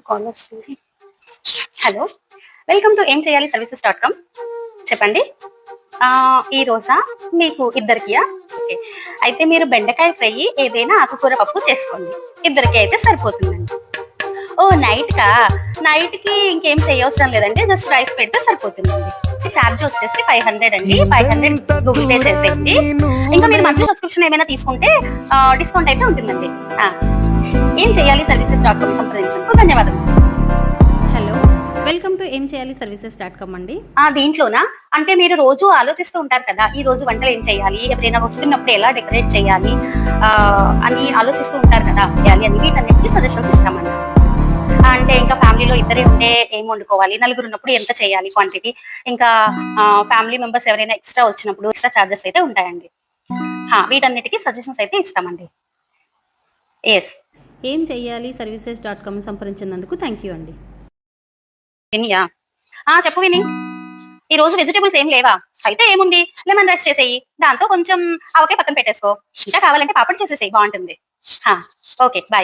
Call వస్తుంది. Hello, welcome to ఏం చేయాలి సర్వీసెస్.com. చెప్పండి. ఈ రోజా మీకు ఇద్దరికియా? ఓకే. అయితే మీరు బెండకాయ ఫ్రై ఏదైనా ఆకుకూర పప్పు చేసుకోండి. ఇద్దరికి అయితే సరిపోతుందండి. ఓహ్! నైట్‌కి ఇంకేం చేయవసరం లేదండి. జస్ట్ రైస్ పెడితే సరిపోతుందండి. చార్జ్ వచ్చేసి 500 అండి. 500 గూగుల్ పే చేసేయండి. ఇంకా మీరు మంత్లీ సబ్స్క్రిప్షన్ ఏమైనా తీసుకుంటే డిస్కౌంట్ అయితే ఉంటుందండి. ఆ! ఏం చేయాలి సర్వీసెస్.com సంప్రదించినందుకు ధన్యవాదములు. హలో, వెల్కమ్ టు ఏం చేయాలి సర్వీసెస్.com అండి. దీంట్లోనా? అంటే మీరు రోజు ఆలోచిస్తూ ఉంటారు కదా! ఈ రోజు వంటలు ఏం చేయాలి? ఎవరైనా వస్తున్నప్పుడు ఎలా డెకరేట్ చేయాలి? అని ఆలోచిస్తూ ఉంటారు కదా! చేయాలి అని వీటన్నిటికి సజెషన్స్ ఇస్తామండి. అంటే ఇంకా ఫ్యామిలీలో ఇద్దరే ఉంటే ఏం వండుకోవాలి? నలుగురు ఉన్నప్పుడు ఎంత చేయాలి క్వాంటిటీ? ఇంకా ఫ్యామిలీ మెంబర్స్ ఎవరైనా ఎక్స్‌ట్రా వచ్చినప్పుడు ఎక్స్‌ట్రా చార్జెస్ అయితే ఉంటాయండి. వీటన్నిటికి సజెషన్స్ అయితే ఇస్తామండి. యెస్. ఏం చేయాలి సర్వీసెస్.com సంప్రదించినందుకు థ్యాంక్ యూ అండి. వినియా? చెప్పు విని. ఈరోజు వెజిటబుల్స్ ఏం లేవా? అయితే ఏముంది? లెమన్ రైస్ చేసేయి. దాంతో కొంచెం ఆవకాయ పక్కన పెట్టేసుకో. ఇంకా కావాలంటే పాపడ్ చేసేసేయి బావుంటుంది. ఓకే. బాయ్.